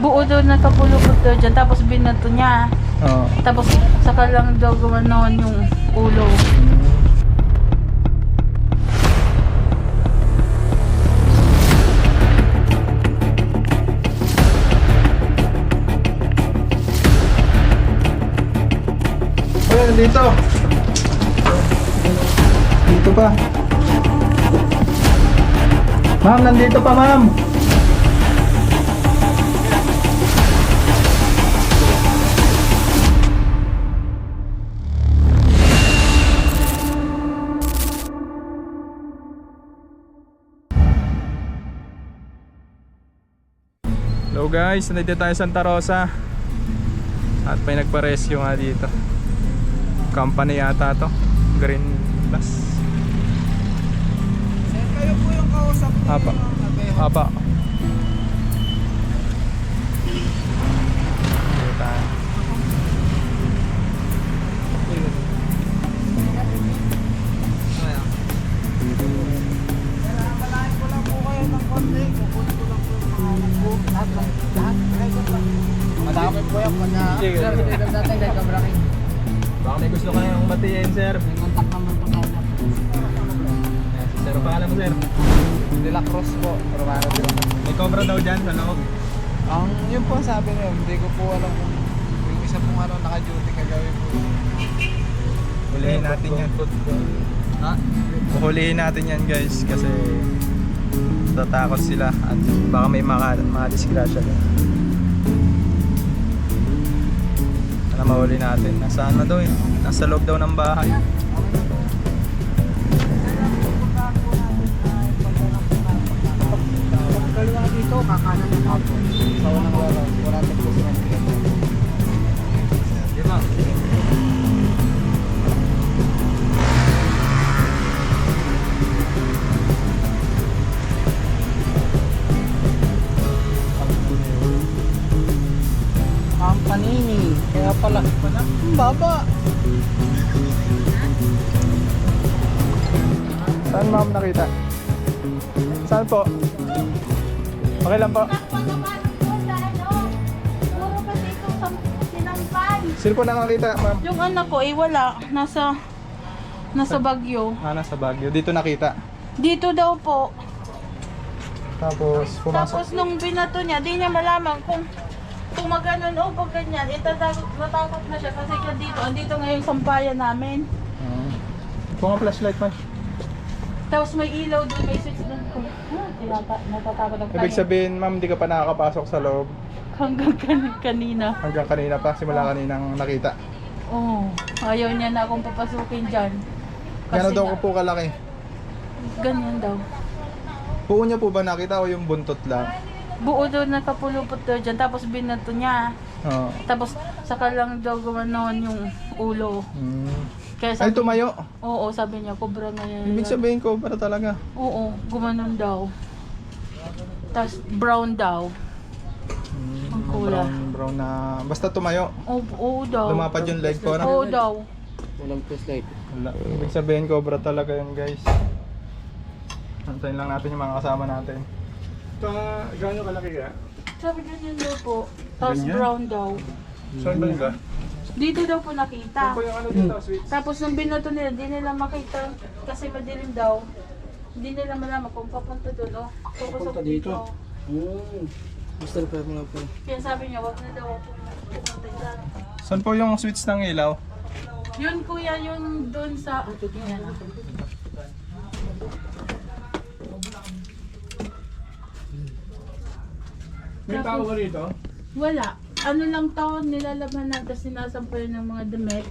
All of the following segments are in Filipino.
Buo daw nakapulupot daw dyan, tapos binato niya. Oo. Tapos saka lang daw gumanon yung ulo. Ayan, nandito. Dito pa. Ma'am, nandito pa, ma'am. Hello guys, nandito tayo sa Santa Rosa. At may nagpa-rescue nga dito. Company yata to, Green Plus. Sir, kayo po yung kausap ko. Apa. Apa. Dito tayo. Malahin ko lang po kayo ng konti. Kukunin ko lang po yung mga book. Lahat. Record lang. Madami po yan. Sige. Sir, pinagdag natin kay Kabraking. Baka may gusto kayong batiin, sir. May contact naman po tayo. Sir, paalam mo, sir. De La Cruz po. Romano de La Cruz. May cobra daw dyan sa loob. Yun po ang sabi niyo, hindi ko po alam kung yung isa pong naka-duty kagawin po. Hulihin natin yan. Ha? Hulihin natin yan, guys, kasi tatakot sila at baka may makadisgrasya din. Ano mahuli natin? Nasaan na daw eh? Nasa loob daw ng bahay. Kaliwa dito, kakanan ng ako. Sa unang wala. Wala na po sila. Di ba? Ang panini. Kaya pala. Ang baba. Saan ma'am nakita? Saan po? Okay lang po. Sino po nakakita, ma'am? Yung anak ko wala. Nasa Baguio. Nasa Baguio. Dito nakita. Dito daw po. Tapos pumasok. Tapos nung binato niya, di niya malaman kung maganon o pag ganyan. Natakot na siya kasi andito ngayon sampayan namin. Kung ang flashlight, ma'am. Tapos may ilaw doon, may switch doon. Natatakot ako. Ibig sabihin, ma'am, di ka pa nakakapasok sa loob. Hanggang kanina. Hanggang kanina pa, simula kaninang nakita. Oo. Ayaw niya na akong papasukin dyan. Gano'n daw nga, ko po kalaki? ganyan daw. Buo niya po ba nakita o yung buntot lang? Buo daw nakapulupot daw dyan. Tapos binato niya. Oo. Tapos saka lang daw gumanon yung ulo. Kaya Ay, tumayo. Oo, sabi niya, cobra na yan. Ibig sabihin ko, para talaga. Oo, gumanon daw. Tapos brown daw. Ang kulay. Brown na... Basta tumayo. Oo daw. Lumapad yung leg ko na. Oo daw. Walang flashlight. Wala. Ibig sabihin, cobra talaga yun, guys. Antayin lang natin yung mga kasama natin. Gano'n kalaki ka? Sabi ganyan daw po. Tapos Ganyan? brown daw. Saan ba yun? Dito daw po nakita. Ano po yung ano dito, switch? Tapos nung binato nila, di nila makita kasi madilim daw. Hindi nila malaman kung papunta doon o papunta dito. Master pa mga po. Kaya sabi niya, wag na daw ako pupunta dyan. Saan po yung switch ng ilaw? Yun kuya, yun doon sa... Yan. May tao ka rito? Wala. Ano lang to, nilalaman natin sinasampay ng mga damit.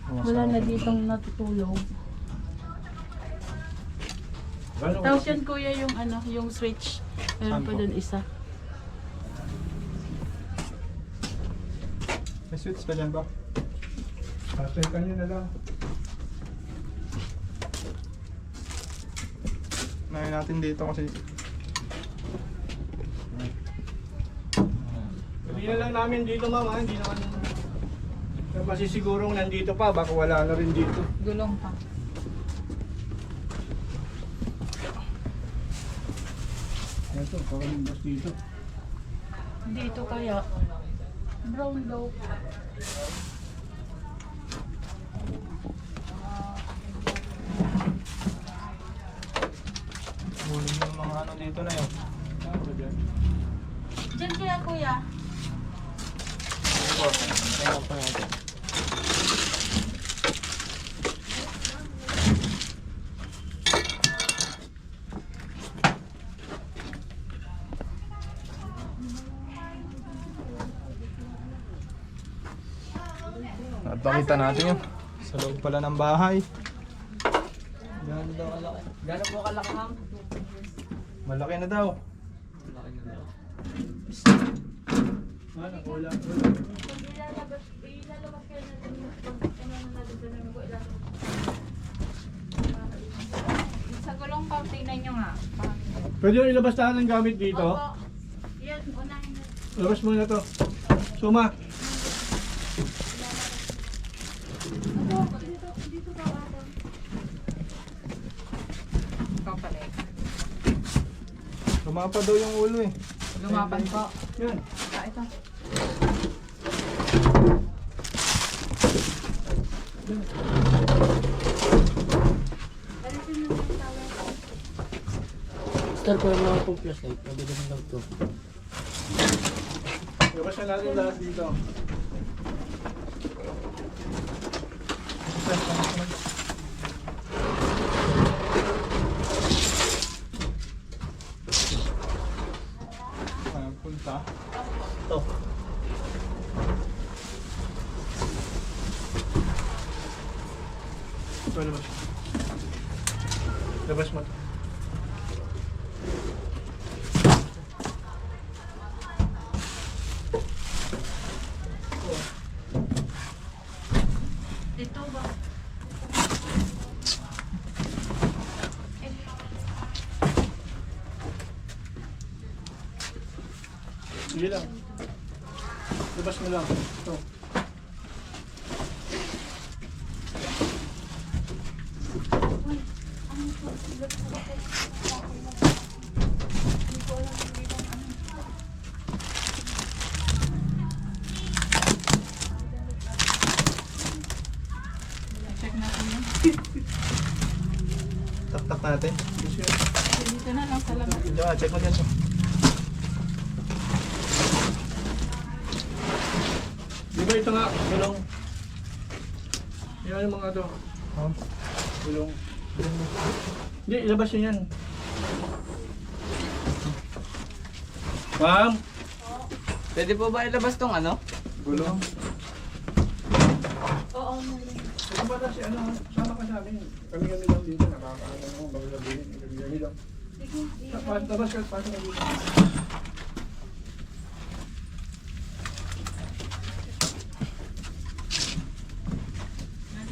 Wala na ditong natutulog. Tapos yan kuya yung ano, yung switch. Meron Saan pa po? doon isa. May switch pa dyan ba? Check nyo na lang. Nahin natin dito kasi Sabihin lang namin dito mama, hindi naman kasi sigurong nandito pa, baka wala na rin dito. Gulong pa. dito. Kakalimbas dito. Dito kaya. Brown loaf. Huli yung mga ano dito na yun. Ano dyan? Diyan kaya kuya. Tingnan pa natin. At pakita natin yun. Sa loob pala ng bahay. Gano'n po kalaki, ma'am? Malaki na daw. Ano, wala. Ilalabas kayo natin yung sa gulong pa, tingnan nyo nga. Pwede yung ilabas tayo ng gamit dito. Opo. Yan, unahin na. Labas muna to. Suma. Dito ka ako. Ikaw pala eh. Lumapa daw yung ulo eh. Lumapan po. Yan. Ah, ito. Star ko yung mga pong flashlight. Pwede mo lang to. Labas na natin lahat dito. Punta. Ito. Ito, labas. Labas mo to. Dito ba? Sige lang. Labas mo lang. Ito. Check natin yun. Tak-tak natin. Dito na lang sa labas. Dito ka, check mo dyan. Di ba ito nga, gulong? Yan yung mga to. Oh. Gulong. Hindi, ilabas nyo yan. Ma'am! Pwede po ba ilabas tong ano? Gulong. Oo, meron. Ito ba si ano, sama ka sa amin. Kami lang dito, nakakaano ako, bago sabihin, kami lang. Labas ka, pasok ka dito.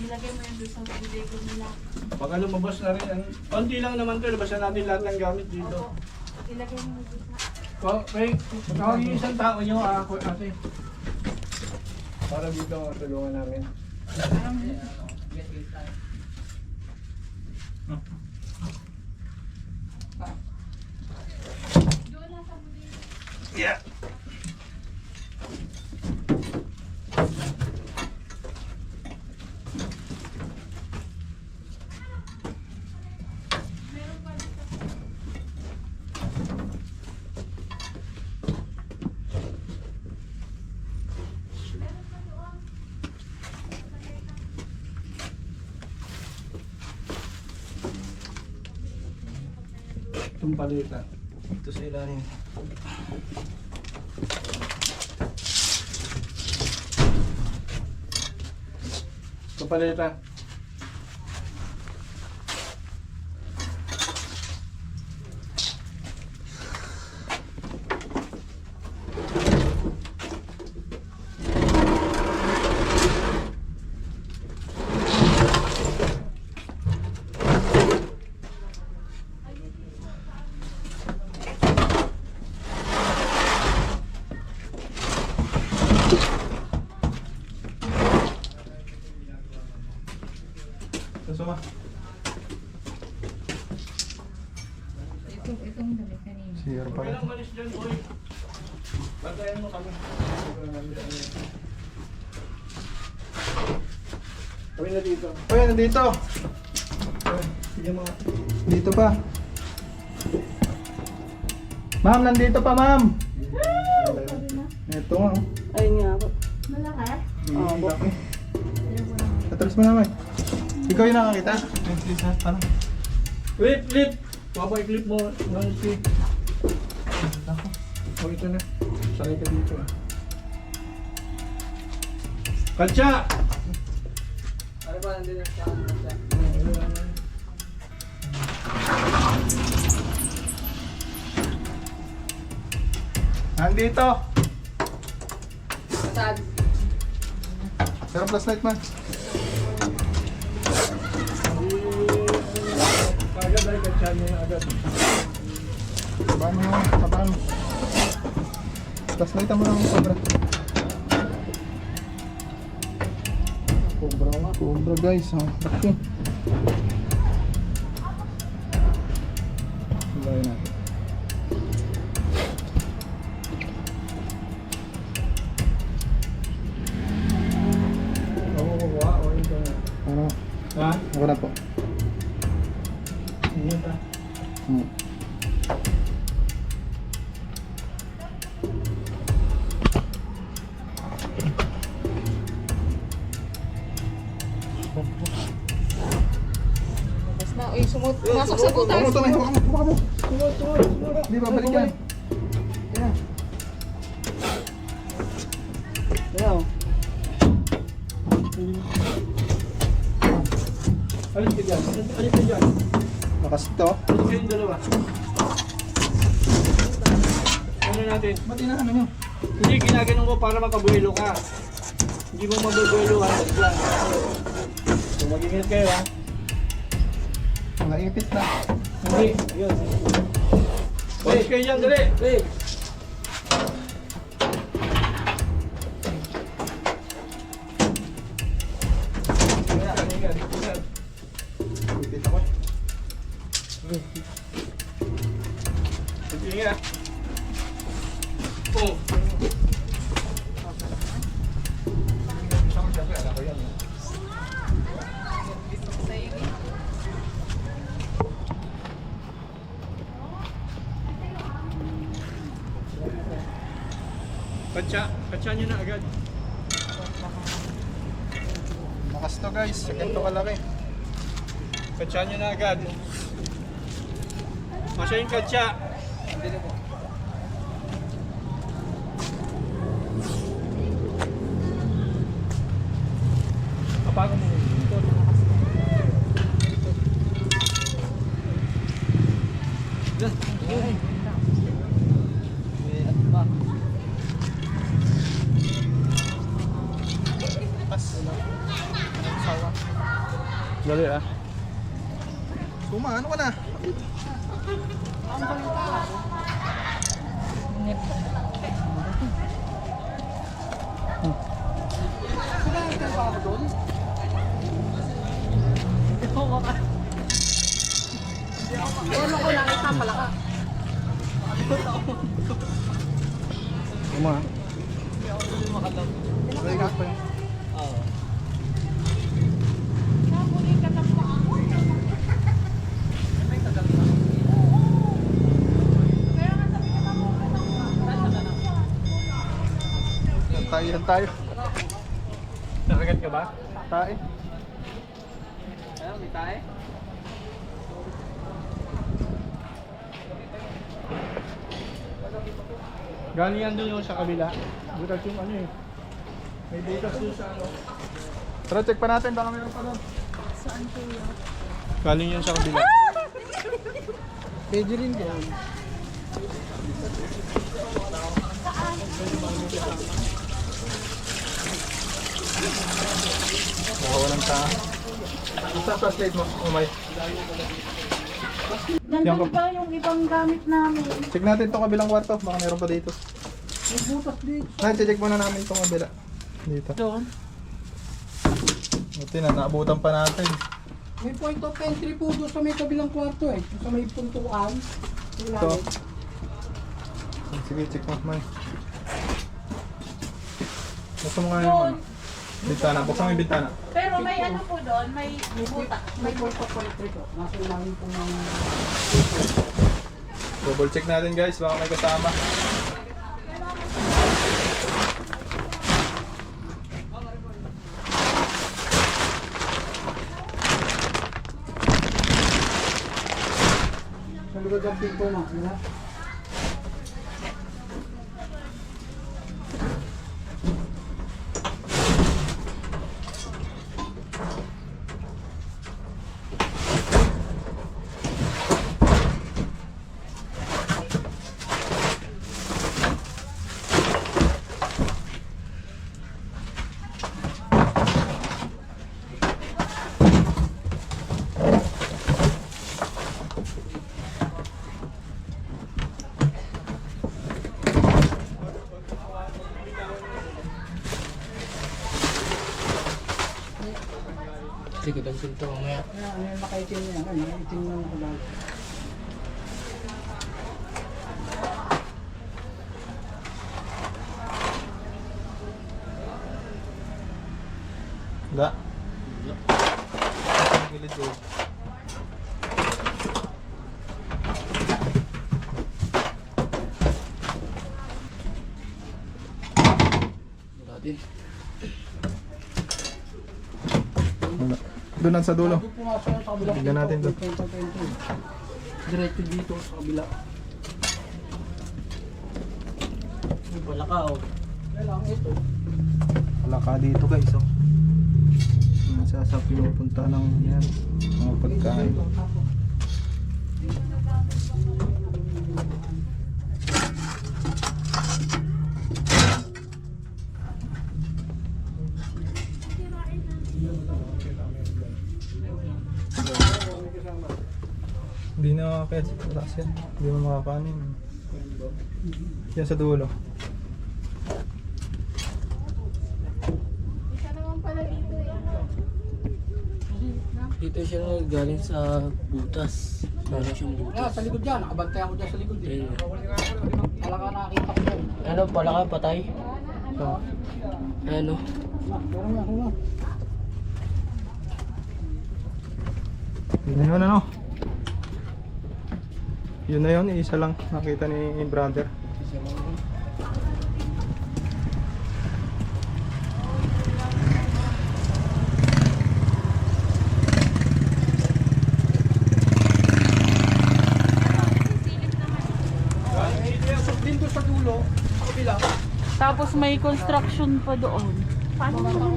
Ilagay mo yung doon sa video ko nila. Baka lumabas na rin. Konti lang naman to, labasan natin lahat ng gamit dito. Ilagay mo doon sa... Okay, tawag yung isang tao nyo, ako, ate. Para dito, tulungan namin. Parang... Doon na sa video. Yeah. Itong palita. Ito sa ilalim. Itong palita. Suma. Itong damit kanina. Sir pala. Patayin mo kami. Kami na dito. Uy, nandito. Sige mga. Dito pa. Ma'am, nandito pa, ma'am. Ito nga. Ayun nga po. Malaki? Laki. Atras mo naman. Ikaw yung nakakita? Please, ha? Parang. Clip, clip! Papa, i-clip mo. Ng clip. Oh, ito na. Sanay ka dito. Katsa! Ano ba nandito sa Nandito. Saan? Pero flashlight man. Agad ay katsa niya agad. Tabaan mo naman. Tabaan mo. Flashlight mo naman sobra. Cobra nga. Cobra guys. Oh. Laki. Hilahin natin. Oo, wow. Ito na. Ano? Ha? Ako na po. Hindi ta. Hmm. Bas na, uy, pumasok sa butas. Huwag mo ito, huwag mo. Huwag mo. Sunod, sunod, sunod. Hindi, babalik yan. Yan. Ayaw. Alis ka dyan. Alis ka dyan. Lakas ito. Alis kayong dalawa. Ano natin? Ba't inaano nyo? Hindi, ginaganon ko para makabuelo ka. Hindi mo mabubuelo ha. Diyan. So, mag-ingat kayo ha. Mga ipit na. Hindi. Ayun. Alis kayo dyan, dali. Dali. Ingat, ingat, ingat. Ipit ako. Ingat. Oh. Katsa nyo na agad. Lakas to guys. Ganito kalaki. Katsa nyo na agad. Masya yung katsa. Kapago mo. Dali ah. Suma, ano ka na? Ano ko nakita pala ka? Suma. Makikas pa yun. Tayo tayo. Nakagat ka ba? Tayo. Ayaw, may tayo. Galing yan doon yung sa kabila. Butas yung ano eh. May butas doon sa ano. Tara, check pa natin. Baka mayroon pa doon. Galing yan sa kabila. Pwede rin doon. Walang tao. Basta flashlight mo, umay. Nandun pa yung ibang gamit namin. Check natin itong kabilang kwarto. Baka meron pa dito. May butas dito. Check muna namin itong kabila. Dito. Doon. Buti na, naabutan pa natin. May point of entry po doon sa may kabilang kwarto eh. Sa may puntuan. Ito. Sige, check mo, May. Buksan mo nga yung ano. Bintana. Buksan mo yung bintana. Pero may ano po doon, may buta. May pulpo po elektriko. Nasa ilalim po ng... Double check natin guys, baka may kasama. Sa likod ng pinto na. Wala. Sige, dagsin to mamaya. Ano yung nakaitim niya? Ano yung itim na nakalala? Wala. Gilid eh. Wala din. Wala. Doon lang sa dulo. Bago pumasok sa kabila. Tignan natin to. Diretso dito sa kabila. Wala ka oh. Kailangan ito. Wala ka dito guys oh. Sa pinupunta ng yan, mga pagkain. Hindi na makakaya sa taas yan. Hindi mo makakanin. Yan sa dulo. Dito siya galing sa butas. Galing siyang Ah, butas. sa likod dyan. Nakabantay ako dyan sa likod. Eh. Ayun. Talaga nakakita ko dyan. Ano, pala ka patay? So, Ano? Meron nga, ano. yun na yun ano. Yun na yun, isa lang nakita ni brother. Din doon sa dulo, sa kabila. Tapos may construction pa doon. Paano naman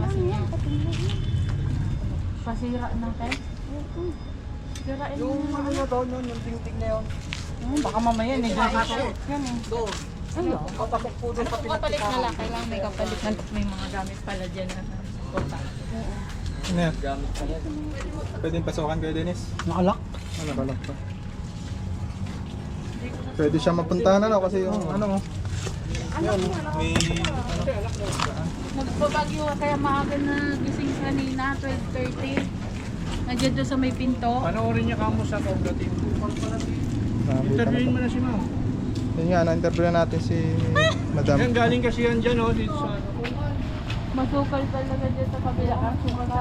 pasira na kayo? Sirain mo Yung na. ano na doon, yung tingting na yun. Baka mamaya may gagawin. Yan eh. Doon. Ano? Papasok po doon sa Kapalit na lang, pinagtikahan. kailangan may kapalit na may mga gamit pala dyan na punta. Ano yan? Pwedeng pasukan kayo Dennis? Nakalak. Ano nakalak pa? Pwede siya mapuntahan ano kasi yung ano may Nagbabagyo ka kaya maaga na gising kanina, 12:30. Nandiyan doon sa may pinto. Panoorin niya kamo sa Cobra Team. Interviewin mo na si Ma'am. Yun nga, na-interview natin si Madam. Yan, galing kasi yan dyan, oh. Dito sa... Masukal talaga dyan sa kabila. Masukal na.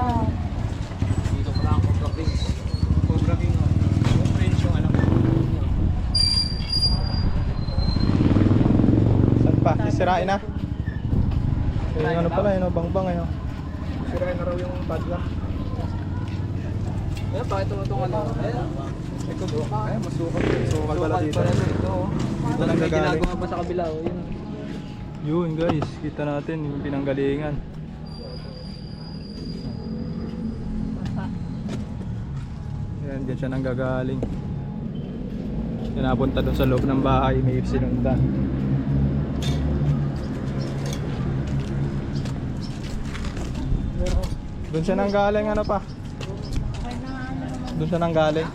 Dito pala ako kaping. Cobra King, oh. Yung friends yung anak ko. Saan pa? Sisirain na? Yung ano pala, yun, bangbang yun. Sirain na raw yung padlock. Ayan, bakit tumutong ano? Ayan. Ito bro. Ay, masukal pala dito. Ito oh. Dito lang May gagaling. ginagawa pa sa kabila oh. Yun. Yun guys, kita natin yung pinanggalingan. Yan, dyan siya nang gagaling. Yan, napunta doon sa loob ng bahay, may sinundan. Doon siya nang galing, ano pa? Doon siya nang galing.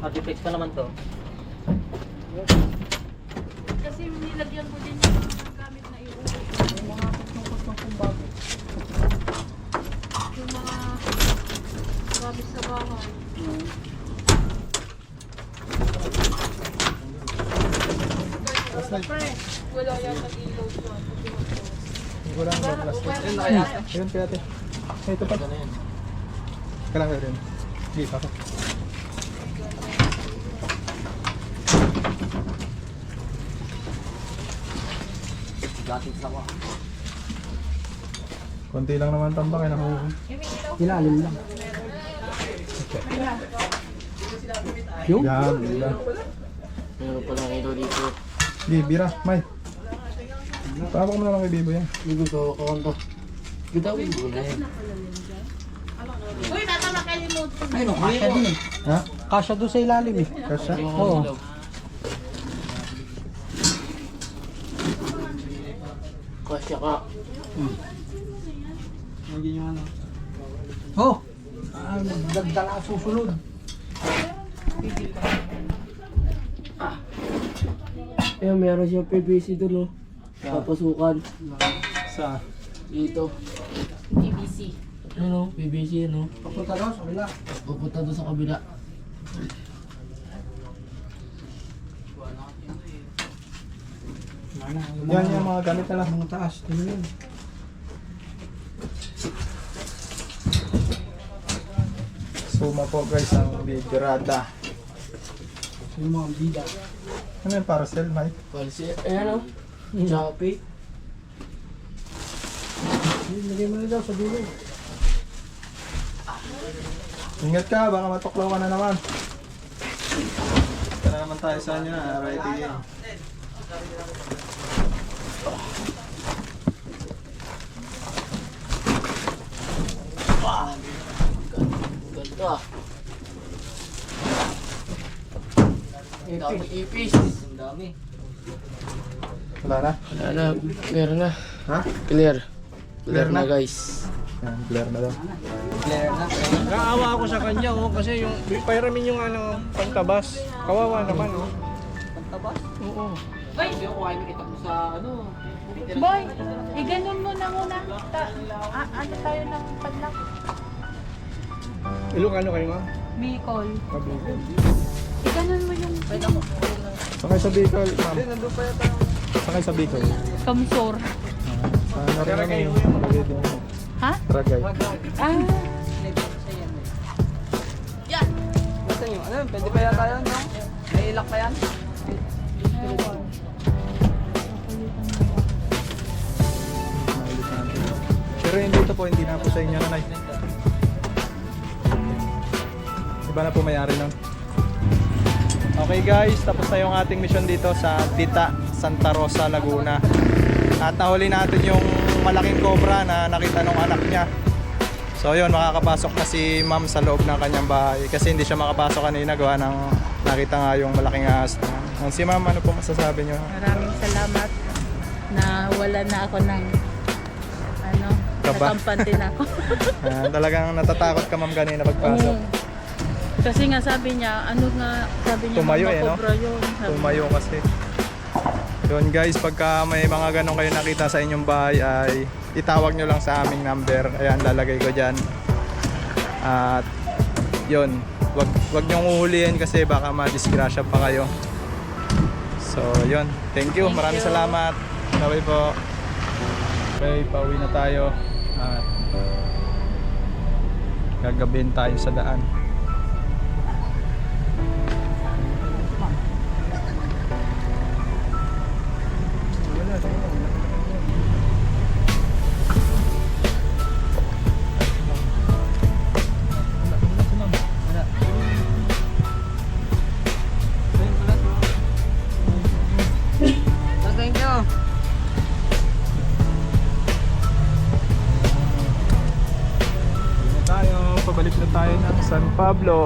Architect pa naman to. Kasi nilagyan ko din yung mga gamit na iuwi. Yung mga kusong bago. Yung mga gamit sa bahay. Wala yan nag-ilaw doon. Wala nang plastic. Ayun kaya ate. Ay, ito pa. Kailangan rin. Sige, papa. Gating sa mga. Konti lang naman tambak eh. Ilalim lang. Yung? Yan, bira. Meron pa lang ito dito. Sige, bira. May. Papa ko mo na lang kay Bibo yan. Ligo ko kakanto. Gitawin ko na yan. Uy, tata makalimutan. Ay, no, kasya din eh. Ha? Kasya doon sa ilalim eh. Kasya? Oo. Kasya ka. Hindi yung ano. Oh! Dagdala susunod. Eh, meron siya PVC doon, oh. Papasukan. Sa? Dito. ABC. Ano, PVC, ano? Papunta daw sa kabila. Pupunta doon sa kabila. Yan yung mga gamit na lang. Mga taas. Tingnan yun. Suma po guys ang bigirada. Yung mga bida. Ano yung parcel, Mike? Palsi, ayan, oh. Shopee. Lagay mo na daw sa dulo. Ingat ka, baka matuklaw ka na naman. Ito na naman tayo sa inyo na, ready game. Ganito, ah. Ang dami ipis. Ang dami. Wala na? Wala na, clear na. Ha? Clear. Clear na? guys. Yan, clear na daw. Naawa ako sa kanya oh, kasi yung pairamin yung ano, pantabas. Kawawa naman oh. Pantabas? Oo. Hindi ako kayo makita ko sa ano. Boy, iganon mo na muna. Ano tayo ng padlock? Ilocano kayo nga? Bicol. Kabukod. Iganon mo yung Sakay sa Bicol, ma'am. Sakay sa Bicol. kamsor. Sana rin naman yung malagay din. Ha? Tragay. Ah, Basta nyo, ano, pwede pa yata yan, no? May ilak pa yan? Pero yung dito po, hindi na po sa inyo, nanay. Iba na po may-ari nun. Okay guys, tapos na yung ating mission dito sa Dita, Santa Rosa, Laguna. At nahuli natin yung malaking cobra na nakita nung anak niya. So yun, makakapasok na si ma'am sa loob ng kanyang bahay. Kasi hindi siya makapasok kanina, gawa ng nakita nga yung malaking ahas. Si ma'am, ano po masasabi niyo? Maraming salamat na wala na ako ng ano, Kaba. nakampante na ako. Talagang natatakot ka ma'am kanina pagpasok. Oo. Kasi nga sabi niya, ano nga, sabi niya, Tumayo mama, eh, no? cobra yun. Sabi Tumayo kasi. Yun guys, pagka may mga ganun kayo nakita sa inyong bahay ay itawag nyo lang sa aming number. Ayan, lalagay ko dyan. At yun, wag nyong uhulihin kasi baka madisgrasya pa kayo. So yun, thank you. Maraming salamat. Bye po. Okay, pauwi na tayo. At gagabihin tayo sa daan. Thank you. Pabalik na tayo ng San Pablo.